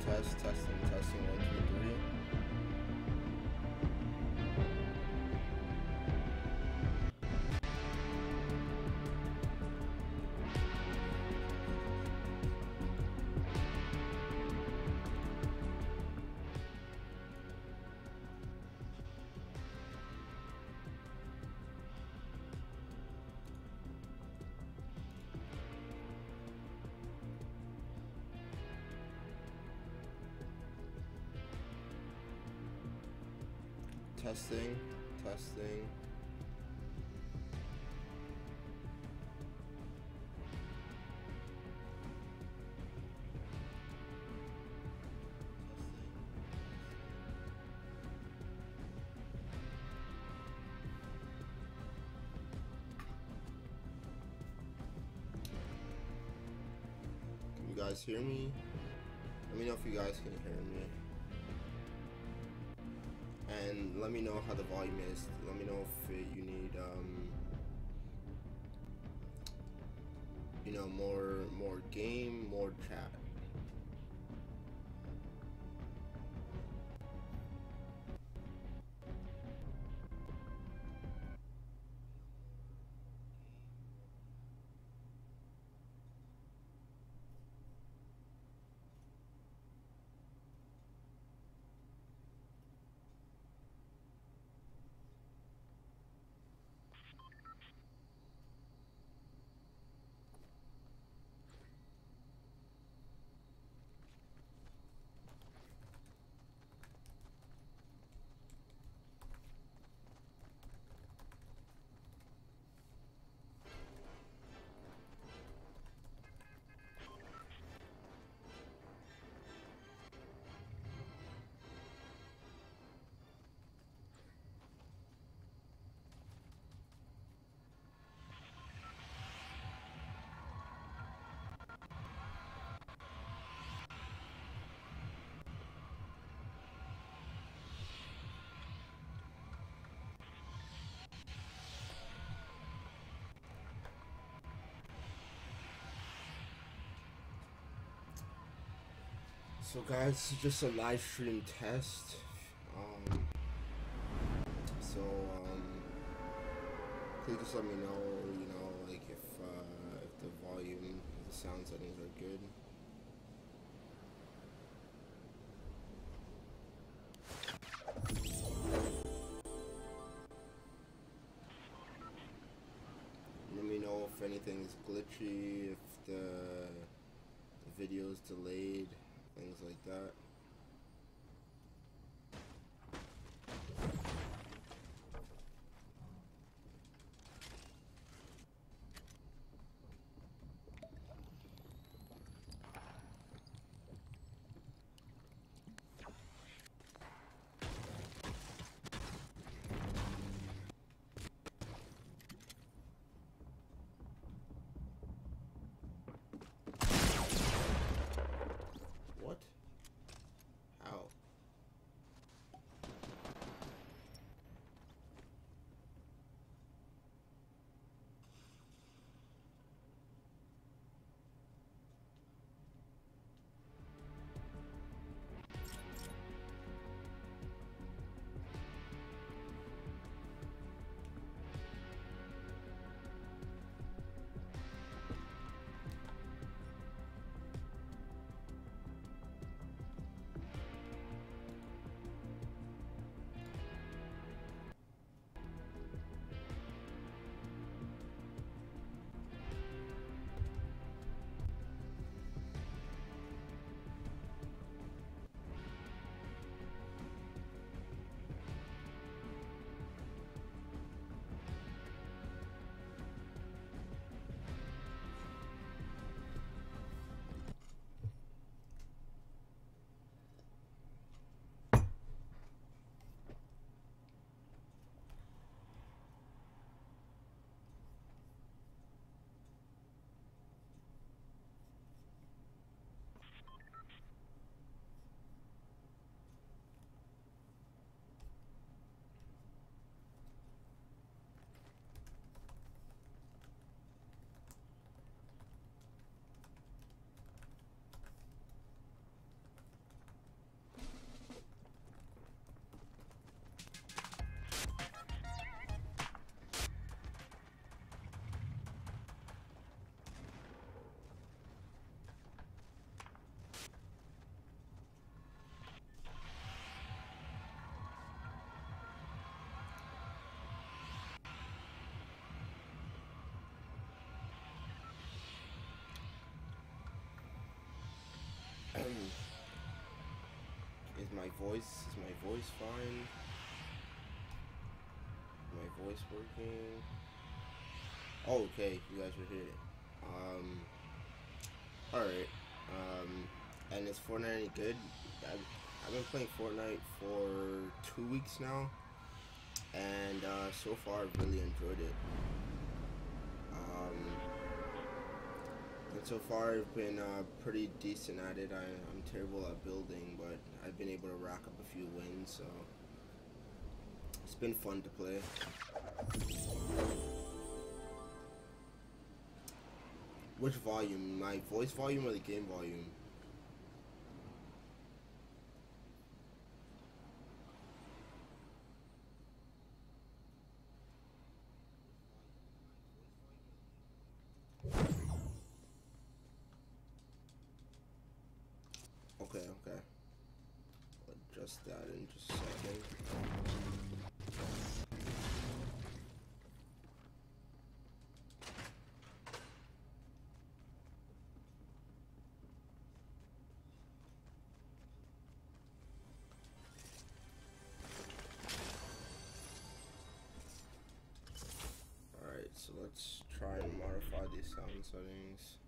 Testing, 1, 2, 3. Testing. Can you guys hear me? Let me know if you guys can hear me. And let me know how the volume is. Let me know if you need you know, more game, more chat. So guys, this is just a live stream test. Please just let me know, you know, like if the volume, the sound settings are good. Let me know if anything is glitchy, if the video is delayed, things like that. What? on. Is my voice fine? My voice working? Oh, okay, you guys are here. Alright. And is Fortnite any good? I've been playing Fortnite for 2 weeks now, and so far I've really enjoyed it. And so far I've been pretty decent at it. I'm terrible at building, but I've been able to rack up a few wins, so it's been fun to play. Which volume? My voice volume or the game volume? Okay. I'll adjust that in just a second. Alright, so let's try and modify these sound settings.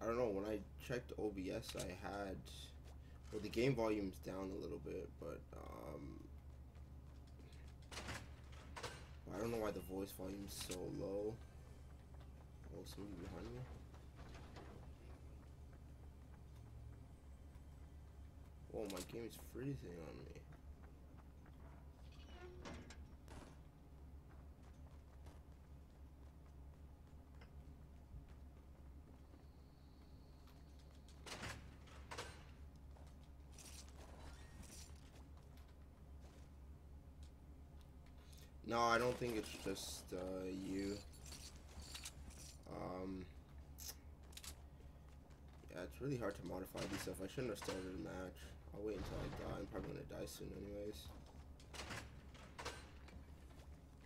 I don't know, when I checked OBS I had, well, the game volume's down a little bit, but I don't know why the voice volume's so low. Oh, somebody behind me? Whoa, my game is freezing on me. No, I don't think it's just you. Yeah, it's really hard to modify these stuff. I shouldn't have started a match. I'll wait until I die. I'm probably gonna die soon anyways.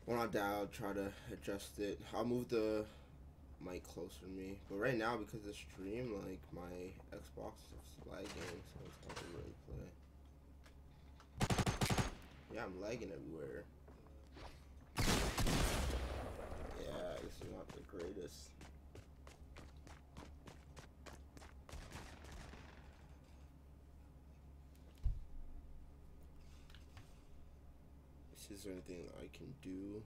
When I die, I'll try to adjust it. I'll move the mic closer to me. But right now, because of the stream, like, my Xbox is lagging, so it's hard to really play. Yeah, I'm lagging everywhere. Yeah, this is not the greatest. Is there anything I can do?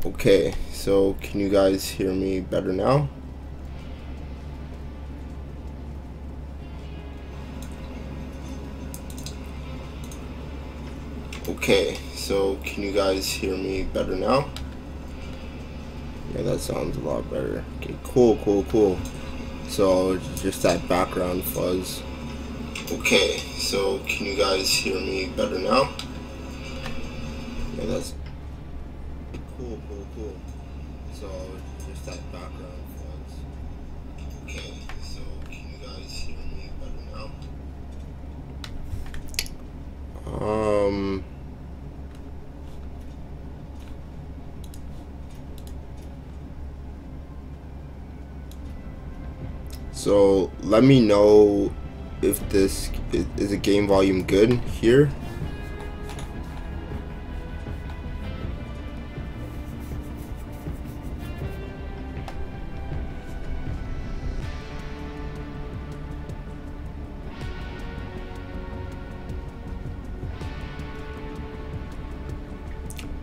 Okay, so can you guys hear me better now? Okay, so can you guys hear me better now? Yeah, that sounds a lot better. Okay, cool. So just that background fuzz. Okay, so can you guys hear me better now? Yeah, that's cool. So just that background fuzz. Okay, so can you guys hear me better now? So let me know if this is a game volume good here.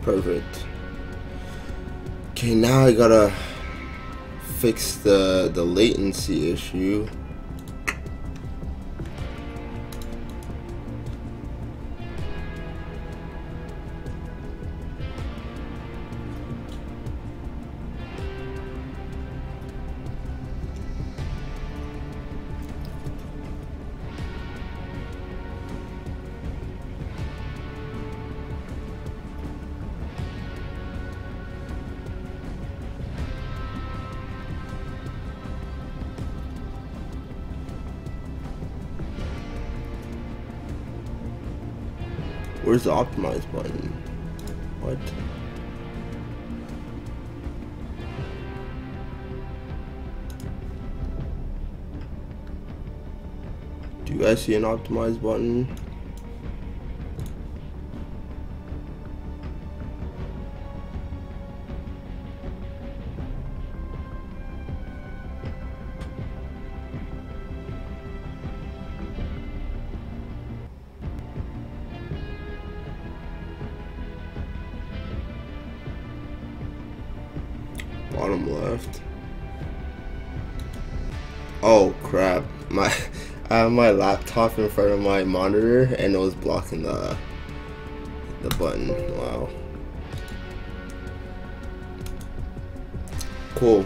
Perfect. Okay, now I gotta fix the latency issue. Where's the optimize button? What? Do you guys see an optimize button? Bottom left. Oh crap! I have my laptop in front of my monitor and it was blocking the button. Wow. Cool.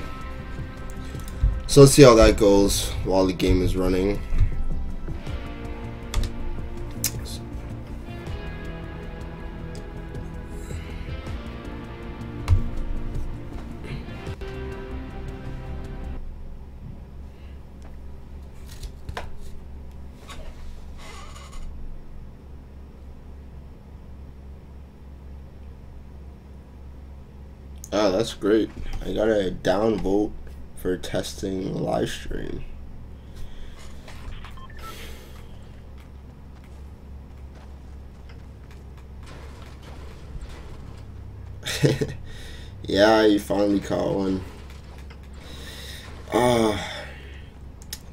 So let's see how that goes while the game is running. Oh, that's great. I got a downvote for testing Livestream. Yeah, you finally caught one.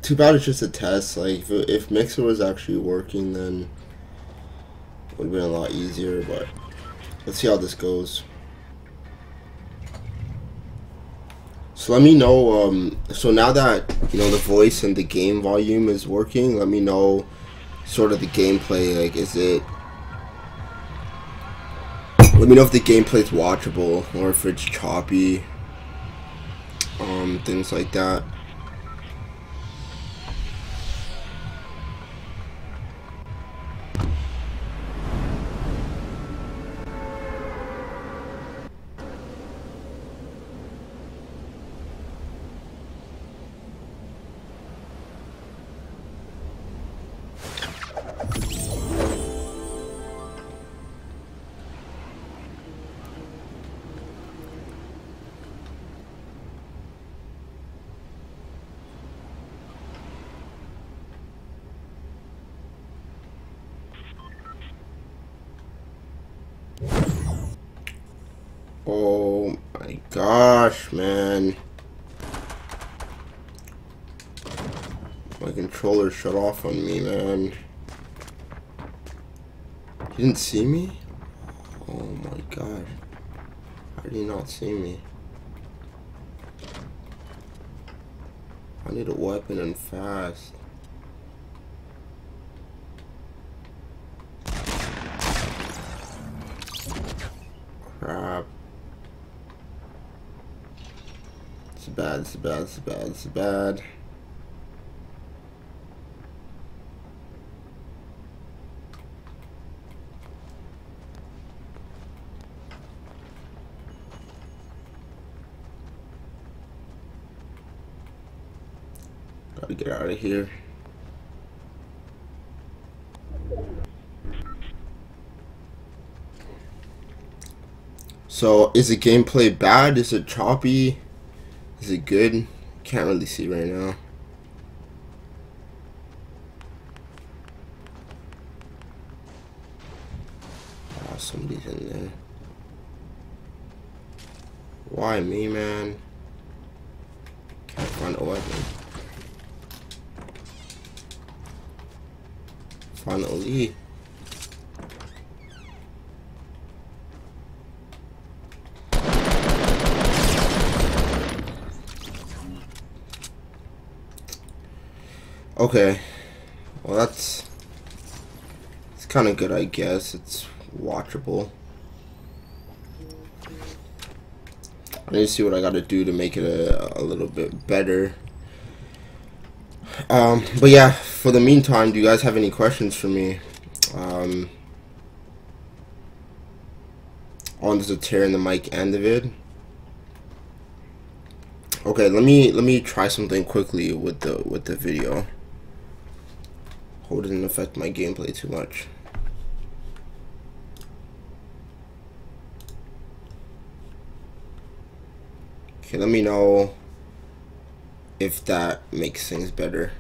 Too bad it's just a test. Like, if Mixer was actually working, then it would have been a lot easier, but let's see how this goes. So let me know, so now that, you know, the voice and the game volume is working, let me know sort of the gameplay, like, let me know if the gameplay is watchable, or if it's choppy, things like that. Oh my gosh, man. My controller shut off on me, man. You didn't see me? Oh my gosh. How did you not see me? I need a weapon and fast. Crap. It's bad, it's bad, it's bad, it's bad. Gotta get out of here. So, is the gameplay bad? Is it choppy? Is it good? Can't really see right now. Oh, somebody's in there. Why me, man? Can't find a weapon. Finally. Okay, well it's kind of good, I guess. It's watchable. I need to see what I got to do to make it a little bit better. But yeah, for the meantime, do you guys have any questions for me? On the tear in the mic and the vid? Okay, let me try something quickly with the video. Hope it doesn't affect my gameplay too much. Okay, let me know if that makes things better.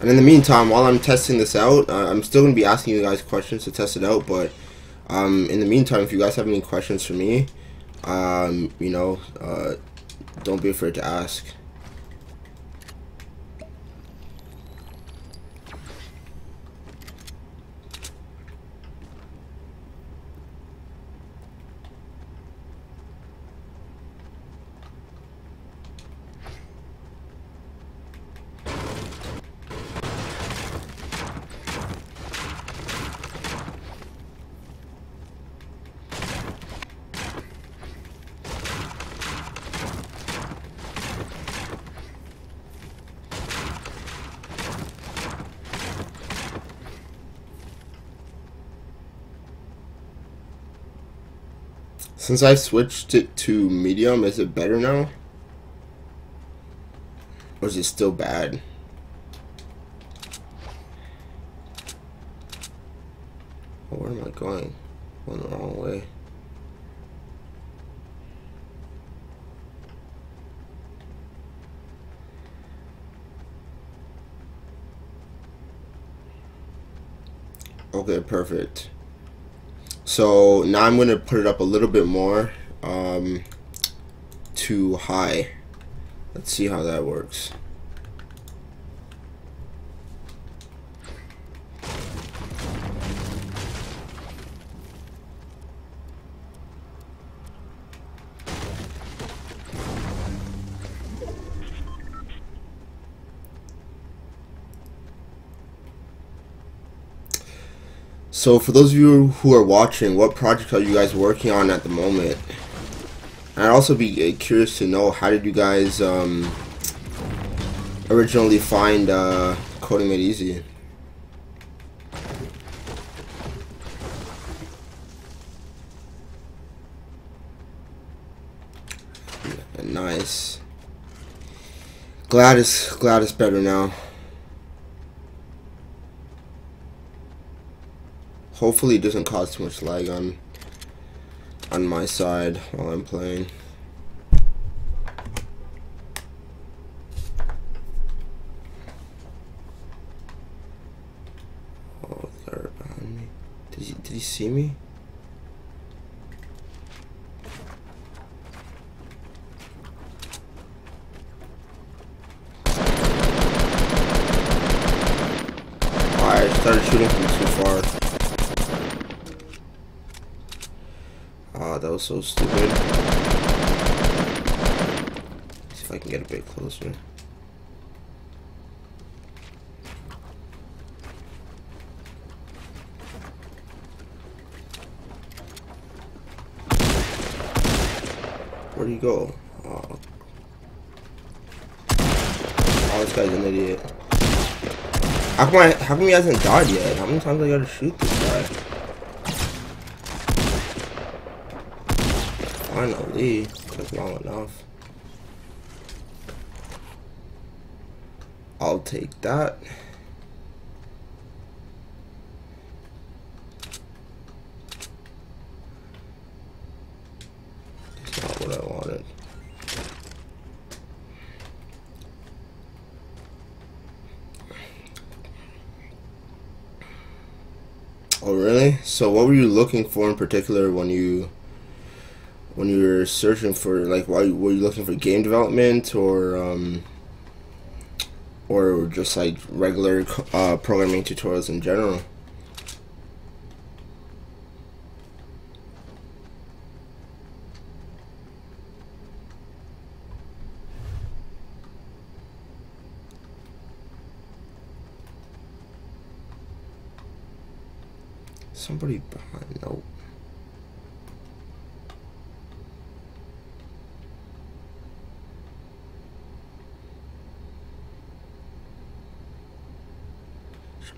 And in the meantime, while I'm testing this out, I'm still going to be asking you guys questions to test it out, but in the meantime, if you guys have any questions for me, you know, don't be afraid to ask. Since I switched it to medium, is it better now? Or is it still bad? Oh, where am I going? Going the wrong way. Okay, perfect. So now I'm going to put it up a little bit more to high. Let's see how that works. So for those of you who are watching, what project are you guys working on at the moment? And I'd also be curious to know, how did you guys originally find Coding Made Easy? Yeah, nice. Glad it's better now. Hopefully it doesn't cause too much lag on my side while I'm playing. Oh, they're behind me. Did he see me? I started shooting from too far. Ah, that was so stupid. See if I can get a bit closer. Where'd he go? Oh, this guy's an idiot. How come he hasn't died yet? How many times I gotta shoot this guy? Finally, took long enough. I'll take that. It's not what I wanted. Oh really? So what were you looking for in particular when you were searching for, like, were you looking for game development or just like regular programming tutorials in general? Somebody behind. Nope.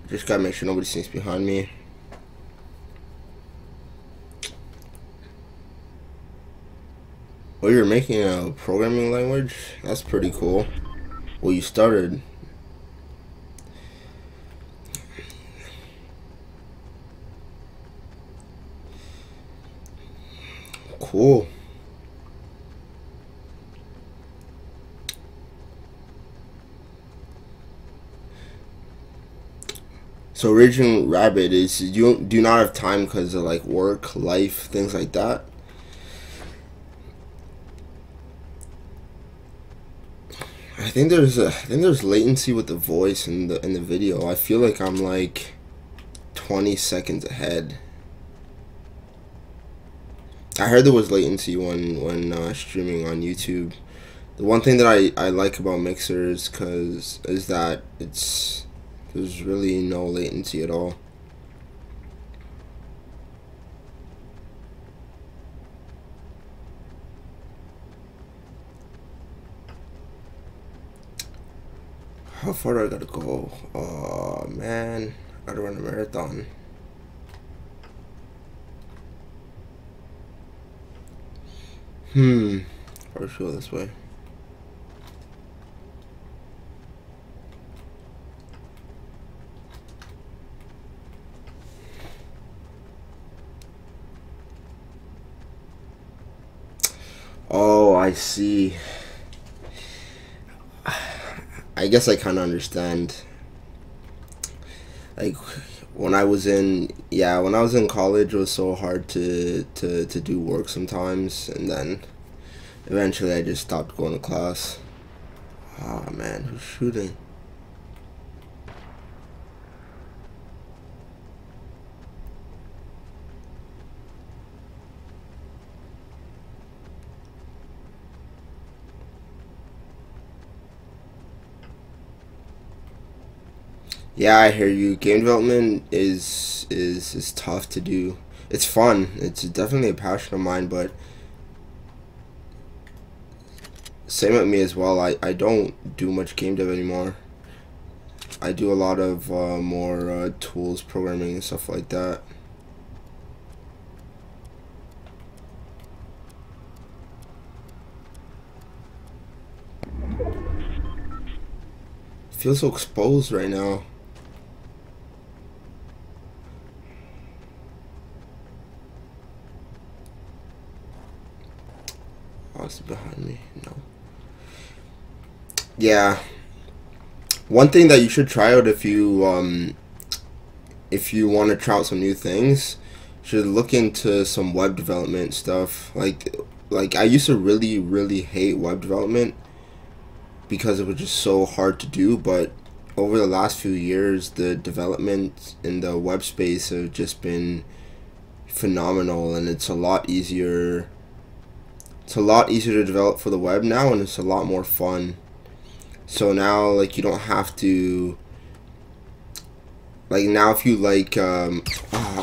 Just gotta make sure nobody sneaks behind me. Oh, you're making a programming language? That's pretty cool. Well, you started. Cool. So Raging Rabbit is, you do not have time because of like work, life, things like that. I think there's latency with the voice in the video. I feel like I'm like 20 seconds ahead. I heard there was latency when streaming on YouTube. The one thing that I like about mixers is that there's really no latency at all. How far do I gotta go? Oh man, I gotta run a marathon. Or should go this way. Oh, I see. I guess I kind of understand. Like when I was in college, it was so hard to do work sometimes, and then eventually I just stopped going to class. Oh man, who's shooting? Yeah, I hear you. Game development is tough to do. It's fun. It's definitely a passion of mine, but same with me as well. I don't do much game dev anymore. I do a lot of more tools, programming, and stuff like that. I feel so exposed right now. Oh, it's behind me. No. Yeah. One thing that you should try out if you want to try out some new things, you should look into some web development stuff. Like I used to really hate web development because it was just so hard to do, but over the last few years the development in the web space have just been phenomenal, and it's a lot easier to develop for the web now, and it's a lot more fun. So now, like, you don't have to, like, now if you like oh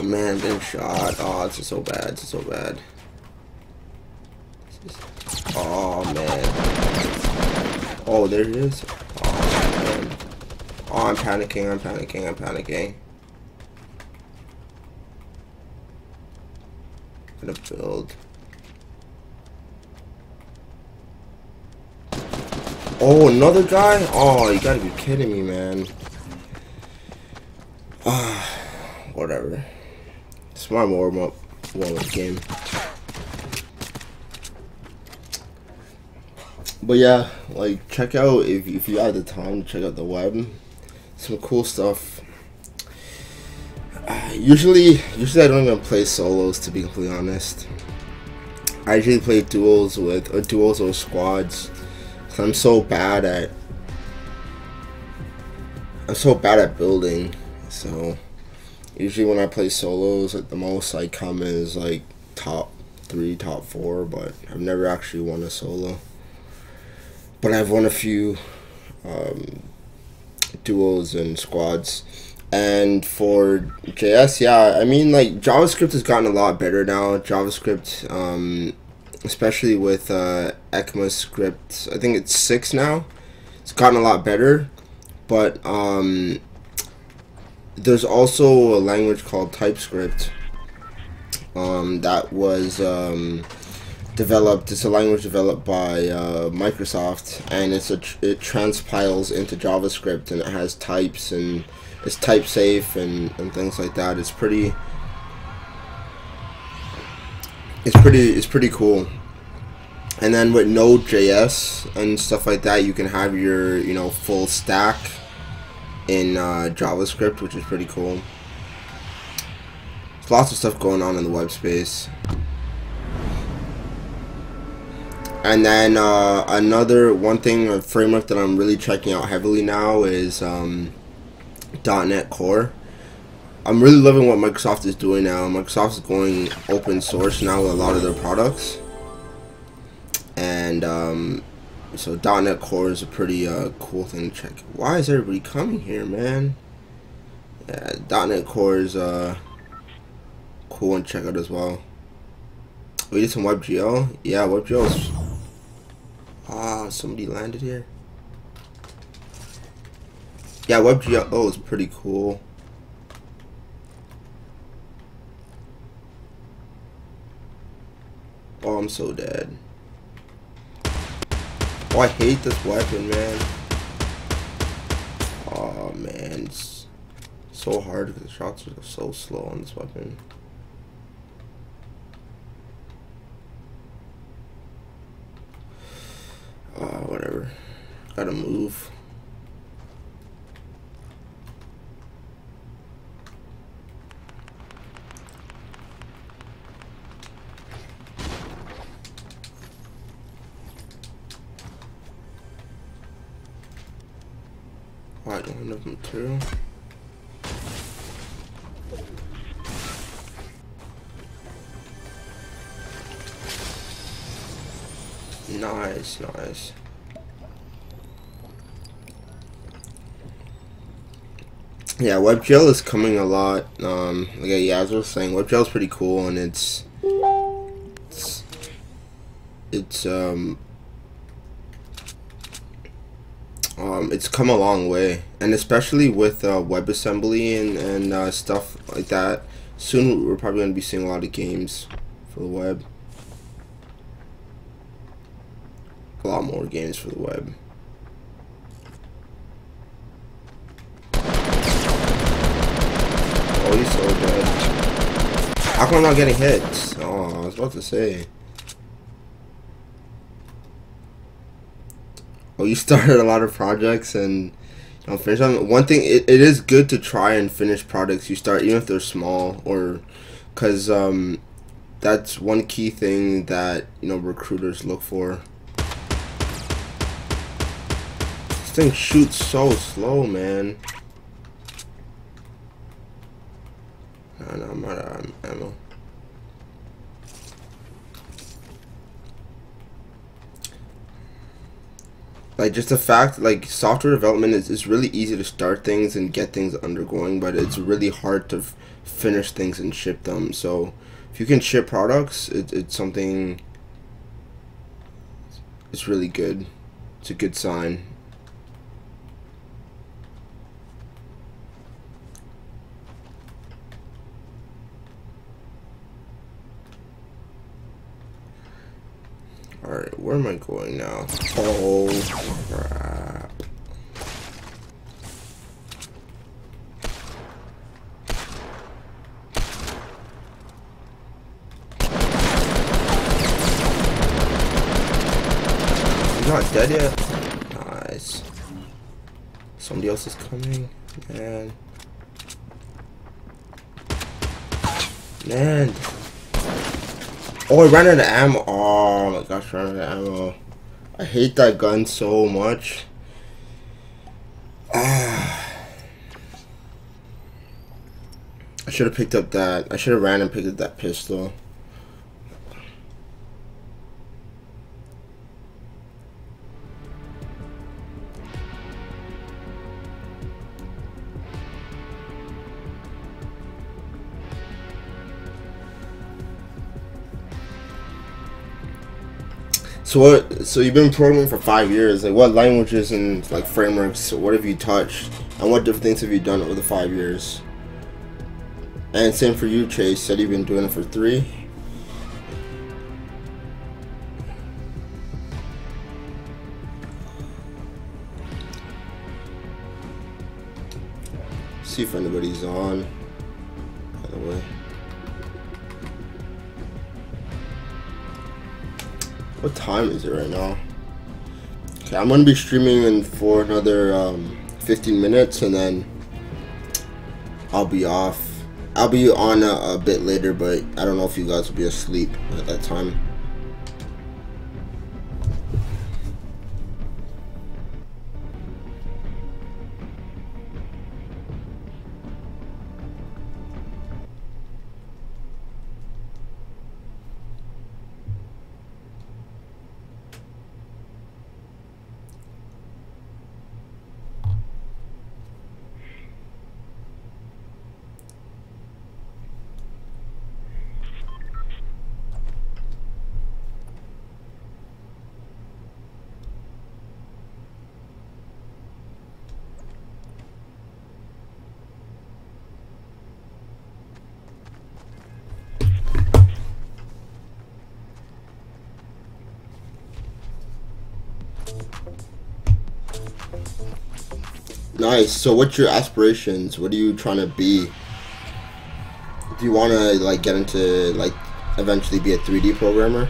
man, I'm getting shot. Oh, it's just so bad. It's so bad. Oh man. Oh, there it is. Oh man. Oh, I'm panicking. Gonna build. Oh, another guy? Oh, you gotta be kidding me, man. Whatever. It's my warm-up game. But yeah, like, check out, if you have the time to check out the web, some cool stuff. Usually I don't even play solos, to be completely honest. I usually play duos or squads. I'm so bad at building, so usually when I play solos, at the most I come as like top 3, top 4, but I've never actually won a solo. But I've won a few duos and squads. And for JS, yeah, I mean, like, JavaScript has gotten a lot better now. JavaScript, especially with ECMAScript, I think it's 6 now. It's gotten a lot better, but there's also a language called TypeScript that was developed. It's a language developed by Microsoft, and it transpiles into JavaScript, and it has types, and it's type safe and things like that. It's it's pretty cool. And then with Node.js and stuff like that, you can have your, you know, full stack in JavaScript, which is pretty cool. There's lots of stuff going on in the web space. And then another one thing, a framework that I'm really checking out heavily now is .NET Core. I'm really loving what Microsoft is doing now. Microsoft is going open source now with a lot of their products. And so .NET Core is a pretty cool thing to check. Why is everybody coming here, man? Yeah, .NET Core is cool and check out as well. We did some WebGL. Yeah, WebGL is... Ah, somebody landed here. Yeah, WebGL is pretty cool. Oh, I'm so dead. Oh, I hate this weapon, man. Oh, man. It's so hard because the shots are so slow on this weapon. Whatever. Gotta move. Oh, I don't have enough material. Nice, nice. Yeah, WebGL is coming a lot. Yeah, as I was saying, WebGL is pretty cool, and it's come a long way, and especially with WebAssembly and stuff like that. Soon we're probably going to be seeing a lot of games for the web. A lot more games for the web. Oh, he's so dead. How come I'm not getting hits? Oh, I was about to say. Oh, you started a lot of projects and you don't finish them. One thing, it is good to try and finish projects you start, even if they're small, or because that's one key thing that, you know, recruiters look for. This thing shoots so slow, man. No, I'm out of ammo. Like, just the fact, like, software development is really easy to start things and get things undergoing, but it's really hard to finish things and ship them. So if you can ship products, it's something, it's really good. It's a good sign. Alright, where am I going now? Oh, crap. He's not dead yet? Nice. Somebody else is coming? Man. Man. Oh, I ran out of ammo. Oh my gosh, I ran out of ammo. I hate that gun so much. I should have picked up that. I should have ran and picked up that pistol. So you've been programming for 5 years. Like, what languages and like frameworks, what have you touched, and what different things have you done over the 5 years? And same for you, Chase. Said you've been doing it for 3. See if anybody's on. By the way. What time is it right now? Okay, I'm gonna be streaming for another 15 minutes, and then I'll be off. I'll be on a bit later, but I don't know if you guys will be asleep at that time. Nice. So what's your aspirations? What are you trying to be? Do you want to like get into like eventually be a 3D programmer?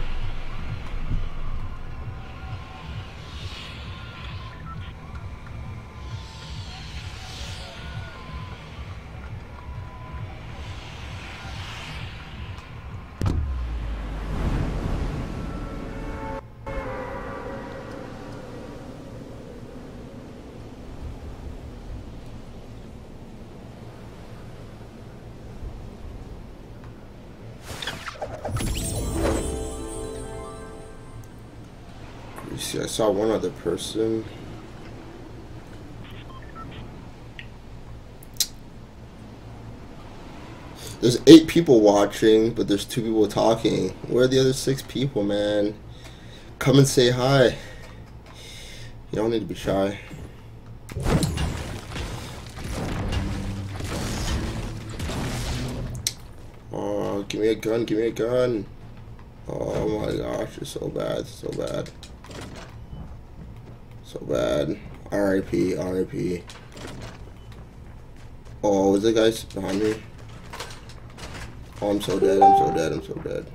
See, I saw one other person. There's 8 people watching, but there's 2 people talking. Where are the other 6 people, man? Come and say hi. You don't need to be shy. Oh, give me a gun, give me a gun. Oh my gosh, it's so bad, so bad. So bad. R.I.P. R.I.P. Oh, is the guy behind me? Oh, I'm so dead. I'm so dead. I'm so dead.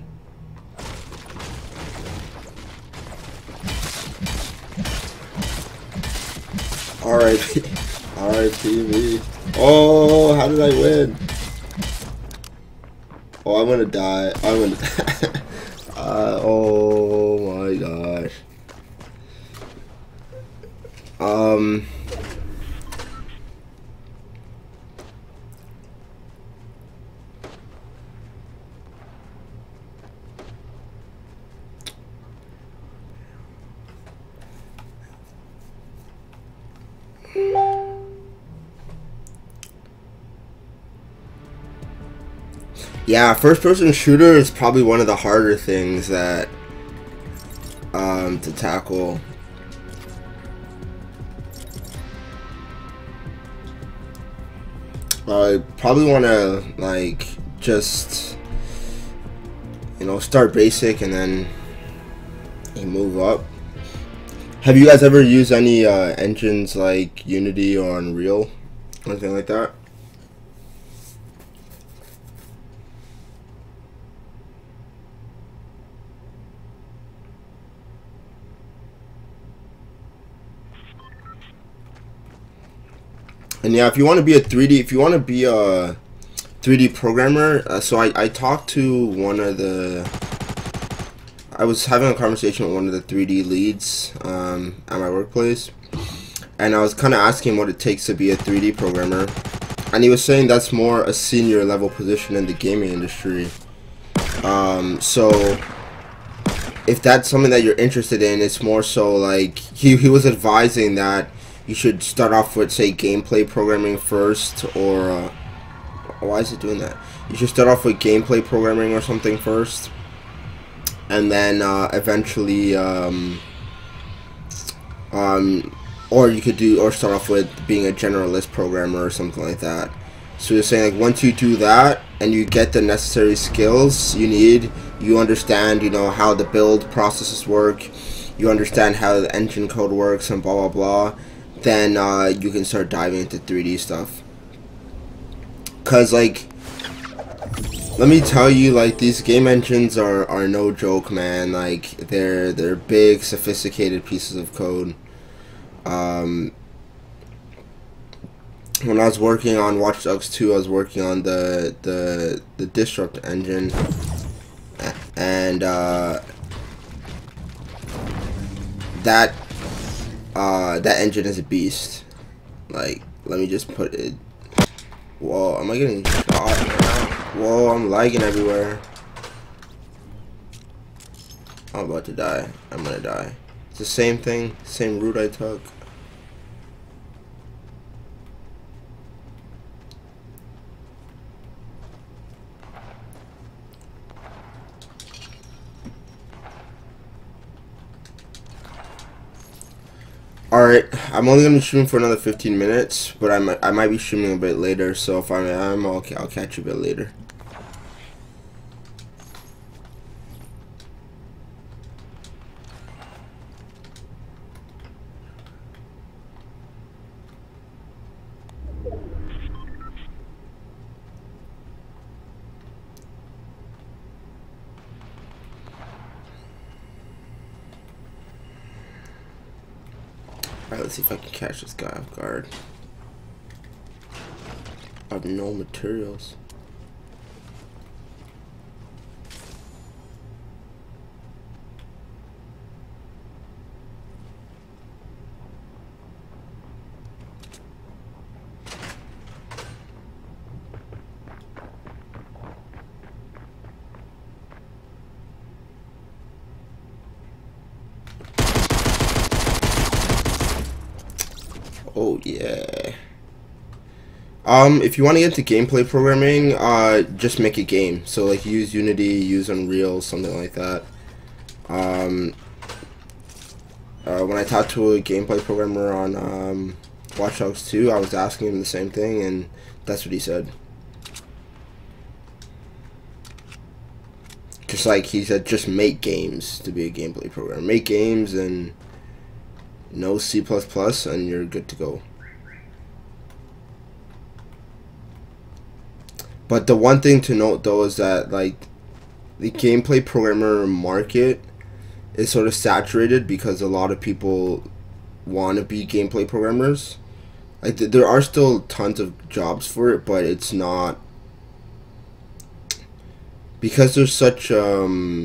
R.I.P. R.I.P. me. Oh, how did I win? Oh, I'm gonna die. I'm gonna die. Oh my gosh. Yeah, first-person shooter is probably one of the harder things that to tackle. I probably want to like just start basic and then move up. Have you guys ever used any engines like Unity or Unreal, anything like that? And yeah, if you want to be a 3D programmer, so I talked to one of the, I was having a conversation with one of the 3D leads at my workplace, and I was kind of asking what it takes to be a 3D programmer, and he was saying that's more a senior level position in the gaming industry. So if that's something that you're interested in, it's more so like he was advising that you should start off with, say, gameplay programming first, or why is it doing that? You should start off with gameplay programming or something first, and then eventually, or you could start off with being a generalist programmer or something like that. So you're saying like once you do that and you get the necessary skills you need, you understand, how the build processes work, you understand how the engine code works and blah blah blah, then you can start diving into 3D stuff. Cause like Let me tell you, like, these game engines are no joke, man. Like, they're big, sophisticated pieces of code. When I was working on Watch Dogs 2, I was working on the Disrupt engine, and that that engine is a beast. Like, let me just put it. Whoa, am I getting shot? Whoa, I'm lagging everywhere. I'm about to die. I'm gonna die. It's the same thing, same route I took. Alright, I'm only gonna be streaming for another 15 minutes, but I might be streaming a bit later, so if I am, I'll catch you a bit later. Alright, let's see if I can catch this guy off guard. I have no materials. Oh yeah. If you want to get into gameplay programming, just make a game. So like use Unity, use Unreal, something like that. When I talked to a gameplay programmer on Watch Dogs 2, I was asking him the same thing, and that's what he said. Just like he said, just make games to be a gameplay programmer. Make games and know C++, and you're good to go. But the one thing to note though is that like the gameplay programmer market is sort of saturated because a lot of people want to be gameplay programmers. Like there are still tons of jobs for it, but it's not, because there's such a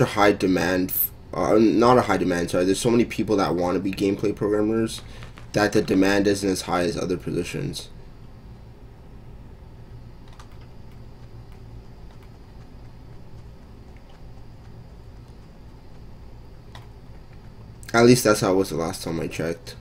high demand. Not a high demand, sorry. There's so many people that want to be gameplay programmers that the demand isn't as high as other positions. At least that's how it was the last time I checked.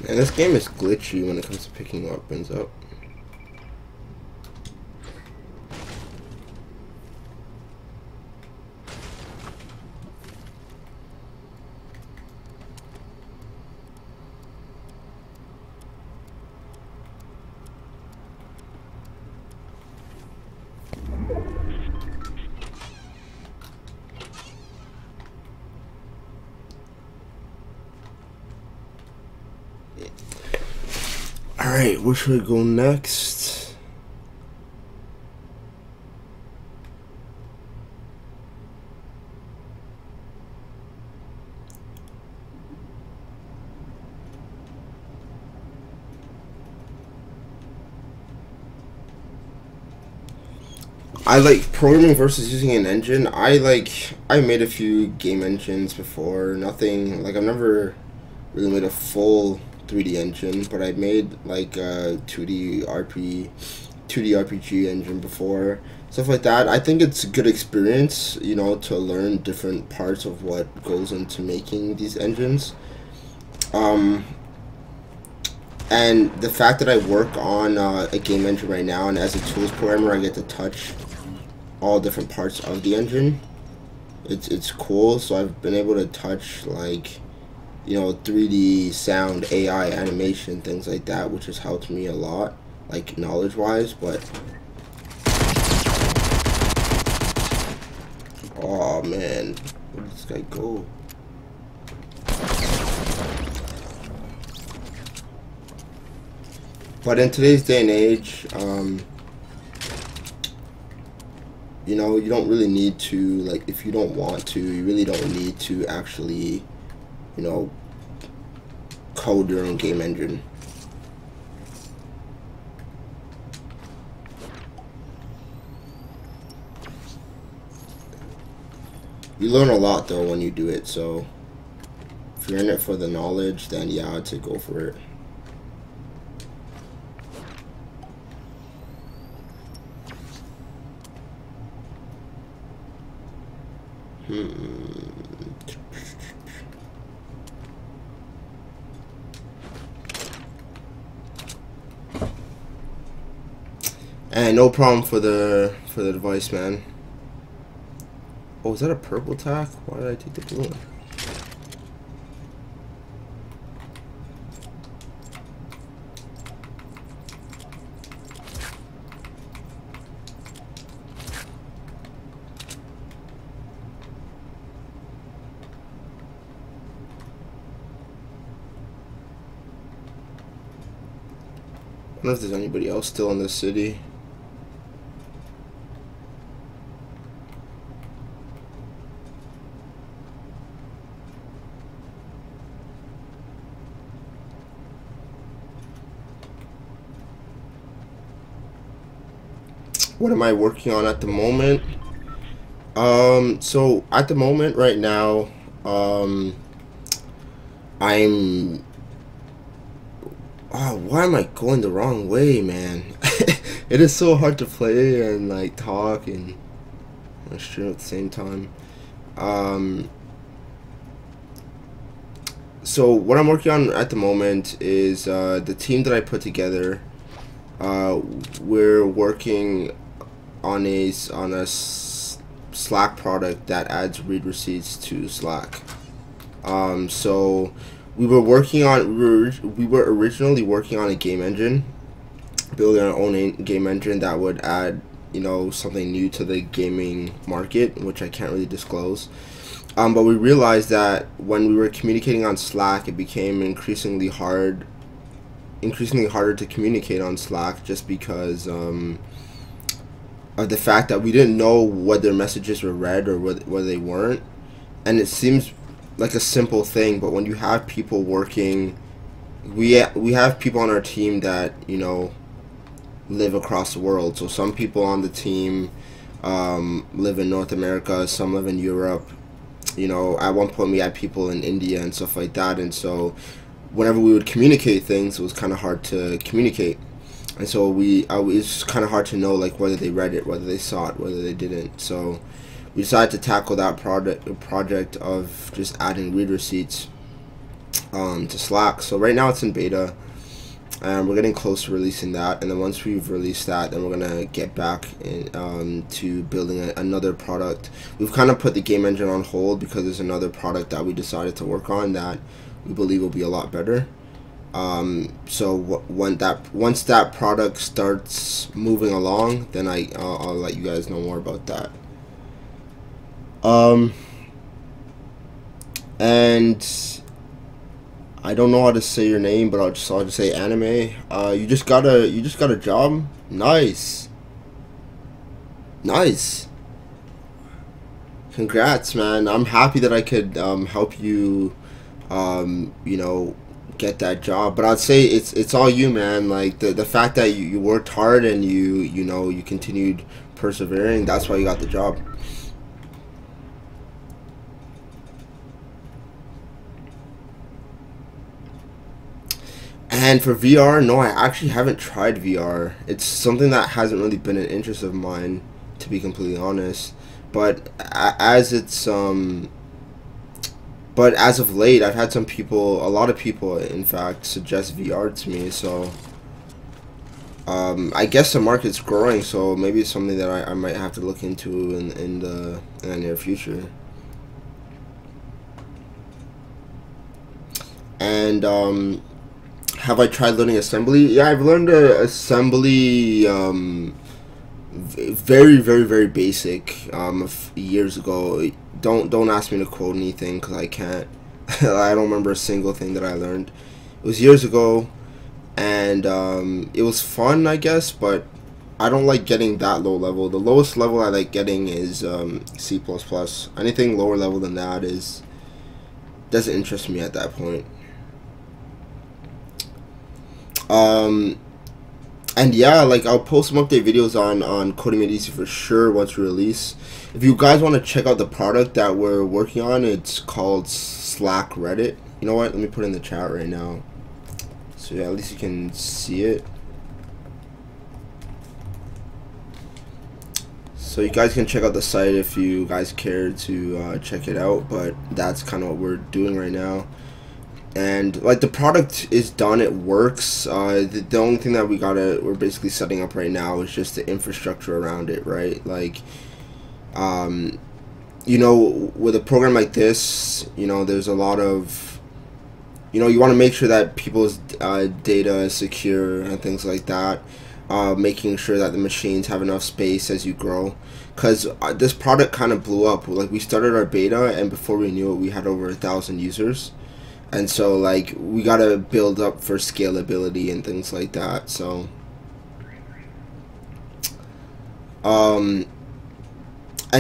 And this game is glitchy when it comes to picking weapons up. Alright, where should we go next? I like programming versus using an engine. I made a few game engines before. Nothing like I've never really made a full 3D engine, but I made like a 2D RPG engine before, stuff like that. I think it's a good experience, you know, to learn different parts of what goes into making these engines. And the fact that I work on a game engine right now, and as a tools programmer, I get to touch all different parts of the engine. It's cool. So I've been able to touch, like, you know, 3D sound, AI, animation, things like that, which has helped me a lot, like knowledge wise. But oh man, where did this guy go? But in today's day and age, you know, you don't really need to, like, if you don't want to, you really don't need to actually, you know, code your own game engine. You learn a lot though when you do it, so if you're in it for the knowledge, then yeah, I'd say go for it. And no problem for the device, man. Oh, is that a purple tack? Why did I take the blue one? I don't know if there's anybody else still in this city. What am I working on at the moment? So at the moment right now, I'm... Oh, why am I going the wrong way, man? It is so hard to play and like talk and stream at the same time. So what I'm working on at the moment is the team that I put together. We're working on a Slack product that adds read receipts to Slack. So we were originally working on a game engine, building our own game engine that would add, you know, something new to the gaming market, which I can't really disclose. But we realized that when we were communicating on Slack, it became increasingly harder to communicate on Slack, just because of the fact that we didn't know whether messages were read or whether they weren't. And it seems like a simple thing, but when you have people working, we have people on our team that, you know, live across the world. So some people on the team live in North America, some live in Europe. You know, at one point we had people in India and stuff like that, and so whenever we would communicate things, it was kind of hard to communicate. And so it's kind of hard to know, like, whether they read it, whether they saw it, whether they didn't. So we decided to tackle that project of just adding read receipts to Slack. So right now it's in beta, and we're getting close to releasing that. And then once we've released that, then we're gonna get back to building another product. We've kind of put the game engine on hold because there's another product that we decided to work on that we believe will be a lot better. So once that product starts moving along, then I'll let you guys know more about that. And I don't know how to say your name, but I'll just say Anime. You just got a job? Nice. Nice. Congrats, man. I'm happy that I could help you, you know, get that job. But I'd say it's all you, man. Like the fact that you worked hard and you know you continued persevering, that's why you got the job. And for VR, no, I actually haven't tried VR. It's something that hasn't really been an interest of mine, to be completely honest. But as it's but as of late, I've had some people, a lot of people, in fact, suggest VR to me. So I guess the market's growing, so maybe it's something that I might have to look into in the near future. And have I tried learning assembly? Yeah, I've learned assembly very basic years ago. Don't ask me to quote anything because I can't. I don't remember a single thing that I learned. It was years ago, and it was fun, I guess, but I don't like getting that low level. The lowest level I like getting is C++. Anything lower level than that doesn't interest me at that point. And yeah, like I'll post some update videos on Coding Made Easy for sure once we release. If you guys want to check out the product that we're working on, it's called Slack Reddit. You know what? Let me put it in the chat right now. So yeah, at least you can see it. So you guys can check out the site if you guys care to check it out. But that's kind of what we're doing right now. And like the product is done, it works. The only thing that we're basically setting up right now is just the infrastructure around it, right? Like, you know, with a program like this, you know, there's a lot of, you know, you want to make sure that people's data is secure and things like that. Making sure that the machines have enough space as you grow, because this product kind of blew up. Like we started our beta, and before we knew it, we had over 1,000 users. And so, like, we gotta build up for scalability and things like that. So, and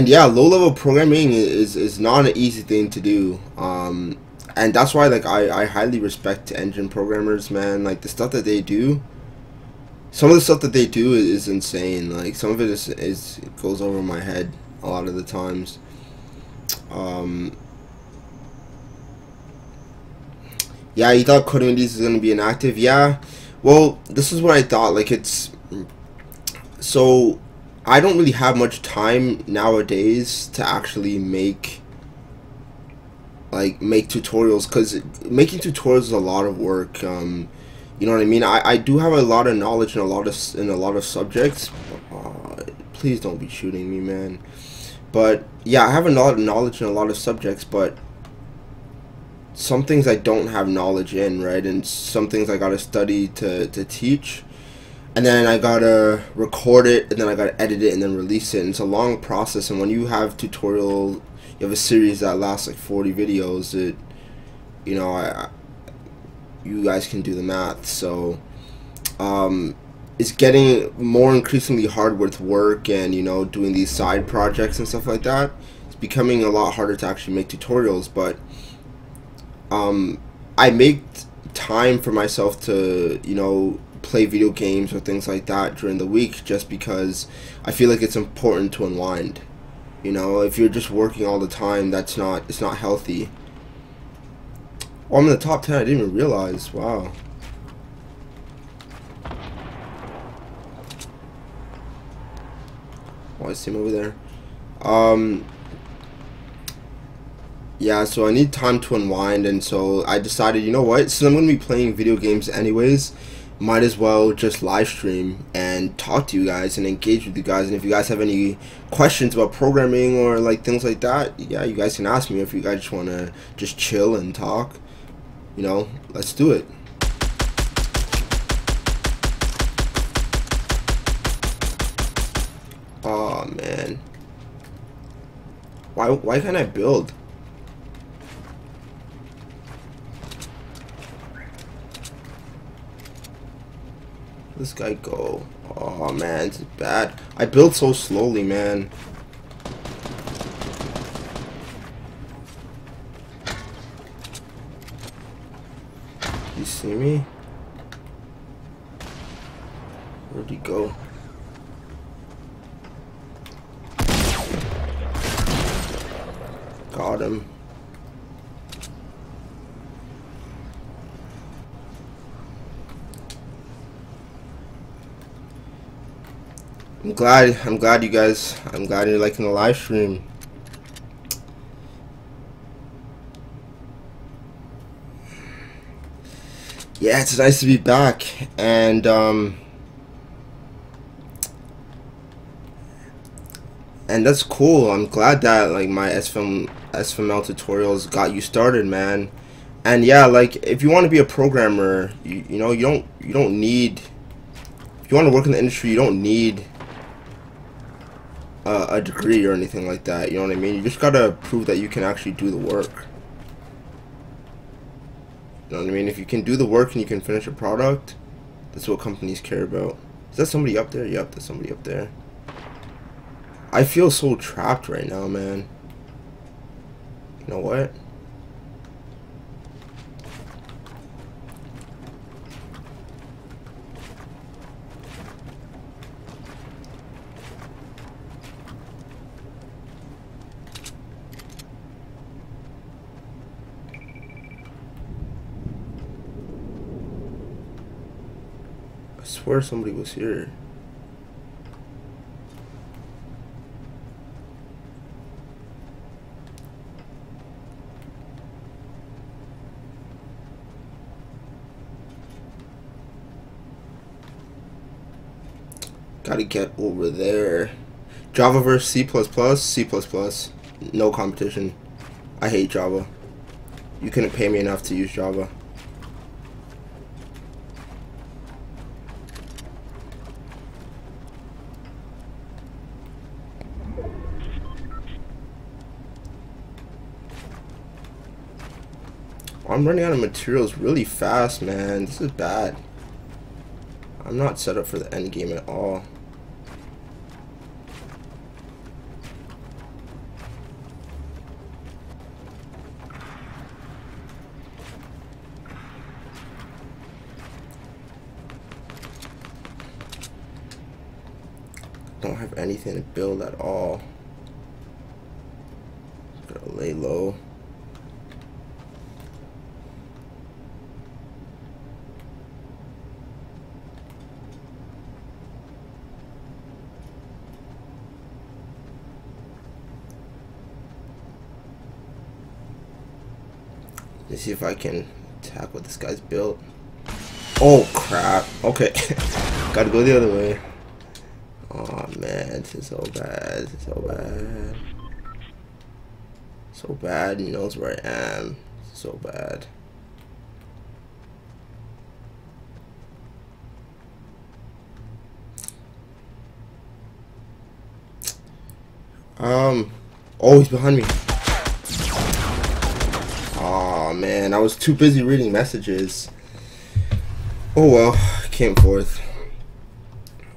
yeah, low-level programming is not an easy thing to do. And that's why, like, I highly respect engine programmers, man. Like, the stuff that they do, some of the stuff that they do is insane. Like, some of it it goes over my head a lot of the times. Yeah, you thought Coding Made Easy is going to be inactive? Yeah. Well, this is what I thought. Like, so I don't really have much time nowadays to actually make tutorials, because making tutorials is a lot of work. You know what I mean? I do have a lot of knowledge in a lot of subjects. Please don't be shooting me, man. But yeah, I have a lot of knowledge in a lot of subjects, but some things I don't have knowledge in, right? And some things I gotta study to teach, and then I gotta record it, and then I gotta edit it, and then release it. And it's a long process. And when you have you have a series that lasts like 40 videos, you know, you guys can do the math. So it's getting more increasingly hard with work and, you know, doing these side projects and stuff like that. It's becoming a lot harder to actually make tutorials, but I make time for myself to, you know, play video games or things like that during the week, just because I feel like it's important to unwind. You know, if you're just working all the time, it's not healthy. Oh, I'm in the top 10. I didn't even realize. Wow. Oh, I see him over there. Yeah, so I need time to unwind, and so I decided, you know what, since I'm going to be playing video games anyways, might as well just live stream and talk to you guys and engage with you guys. And if you guys have any questions about programming or like things like that, yeah, you guys can ask me. If you guys just want to just chill and talk, you know, let's do it. Oh man, why can't I build? This guy go. Oh man, it's bad. I build so slowly, man. He's see me? Where'd he go? Got him. I'm glad you guys, I'm glad you're liking the live stream. Yeah, it's nice to be back, and that's cool. I'm glad that like my SFML tutorials got you started, man. And yeah, like if you want to be a programmer, you know, you don't need, if you want to work in the industry, you don't need a degree or anything like that. You know what I mean? You just gotta prove that you can actually do the work. You know what I mean? If you can do the work and you can finish a product, that's what companies care about. Is that somebody up there? Yep, there's somebody up there. I feel so trapped right now, man. You know what? I swear somebody was here. Gotta get over there. Java versus C++, no competition. I hate Java. You couldn't pay me enough to use Java. I'm running out of materials really fast, man. This is bad. I'm not set up for the end game at all. Don't have anything to build at all. Gotta lay low. Let's see if I can attack what this guy's built. Oh crap. Okay. Gotta go the other way. Oh man, this is so bad. This is so bad. So bad, he knows where I am. So bad. Oh, he's behind me. Oh man, I was too busy reading messages. Oh well, came forth.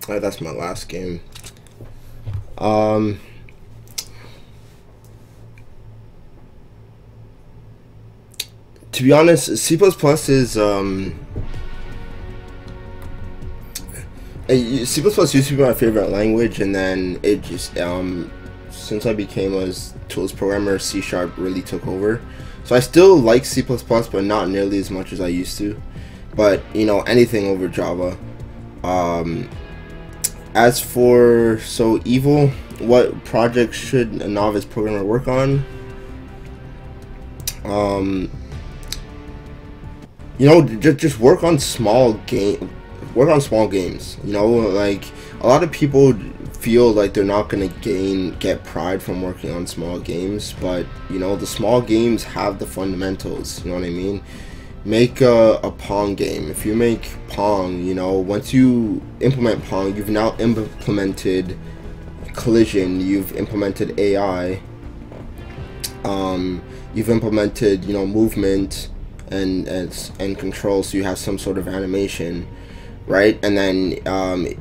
Alright, that's my last game. To be honest, C++ is C++ used to be my favorite language, and then it just since I became a tools programmer, C# really took over. So I still like C++, but not nearly as much as I used to. But you know, anything over Java. As for Evil, what project should a novice programmer work on? You know, just work on small games. You know, like a lot of people feel like they're not gonna get pride from working on small games, but you know, the small games have the fundamentals. You know what I mean? Make a Pong game. If you make Pong, you know, once you implement Pong, you've now implemented collision, you've implemented AI, you've implemented, you know, movement and control, so you have some sort of animation. right? And then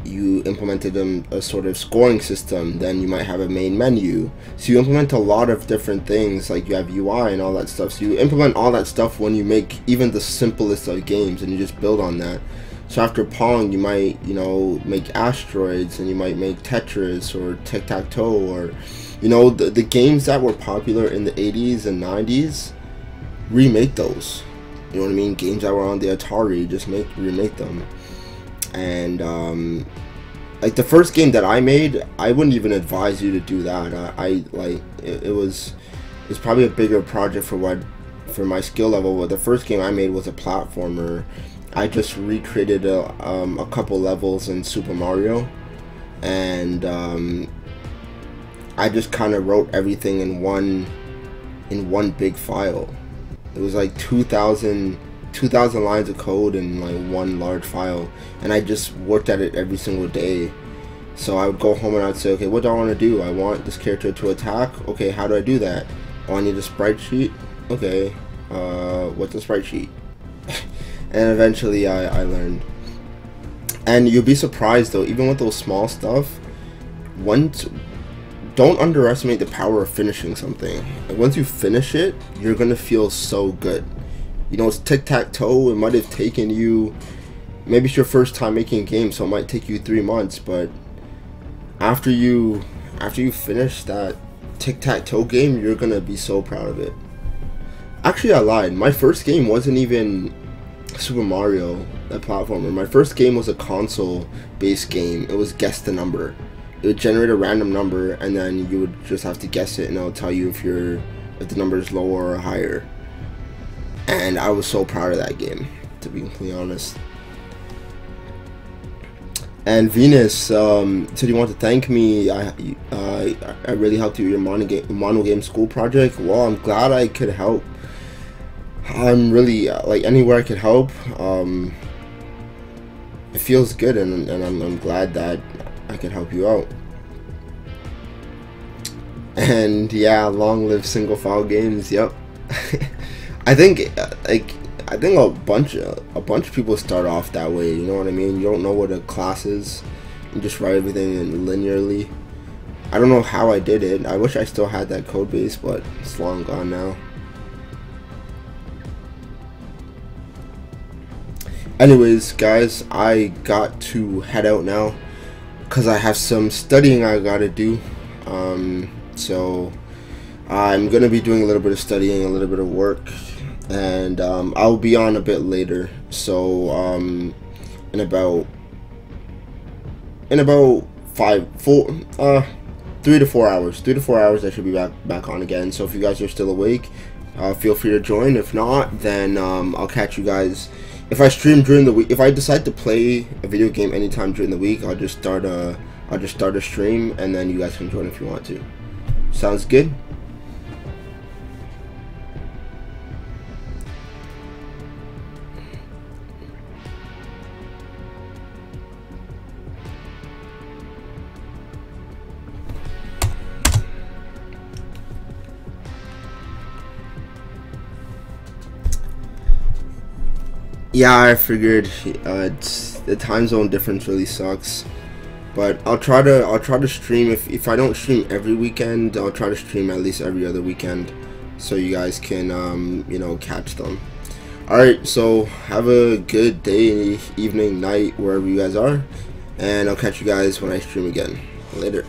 you implemented a sort of scoring system. Then you might have a main menu. So you implement a lot of different things, like you have UI and all that stuff. So you implement all that stuff when you make even the simplest of games, and you just build on that. So after Pong, you might, you know, make Asteroids, and you might make Tetris or Tic-Tac-Toe, or, you know, the games that were popular in the 80s and 90s, remake those. You know what I mean? Games that were on the Atari, just remake them. And like the first game that I made, I wouldn't even advise you to do that. I like it was probably a bigger project for my skill level. But the first game I made was a platformer. I just recreated a couple levels in Super Mario, and I just kind of wrote everything in one big file. It was like 2,000 lines of code in like one large file, and I just worked at it every single day. So I would go home and I'd say, okay, what do I want to do? I want this character to attack. Okay, how do I do that? Oh, I need a sprite sheet. Okay, what's a sprite sheet? And eventually I learned. And you'll be surprised though, even with those small stuff, don't underestimate the power of finishing something. And once you finish it, you're gonna feel so good. You know, it's tic-tac-toe. It might have taken you, maybe it's your first time making a game, so it might take you 3 months, but after you finish that tic-tac-toe game, you're gonna be so proud of it. Actually, I lied. My first game wasn't even Super Mario, that platformer. My first game was a console-based game. It was Guess the Number. It would generate a random number, and then you would just have to guess it, and it'll tell you if the number is lower or higher. And I was so proud of that game, to be completely honest. And Venus said you want to thank me. I really helped you with your mono game school project. Well, I'm glad I could help. I'm really like anywhere I could help. It feels good, and I'm glad that I could help you out. And yeah, long live single file games. Yep. I think a bunch of people start off that way. You know what I mean? You don't know what a class is. You just write everything in linearly. I don't know how I did it. I wish I still had that code base, but it's long gone now. Anyways, guys, I got to head out now because I have some studying I gotta do. So I'm gonna be doing a little bit of studying, a little bit of work, and I'll be on a bit later. So in about 3 to 4 hours. 3 to 4 hours, I should be back on again. So if you guys are still awake, feel free to join. If not, then I'll catch you guys. If I stream during the week, if I decide to play a video game anytime during the week, I'll just start a stream, and then you guys can join if you want to. Sounds good? Yeah, I figured the time zone difference really sucks, but I'll try to stream. If I don't stream every weekend, I'll try to stream at least every other weekend, so you guys can you know, catch them. All right, so have a good day, evening, night, wherever you guys are, and I'll catch you guys when I stream again. Later.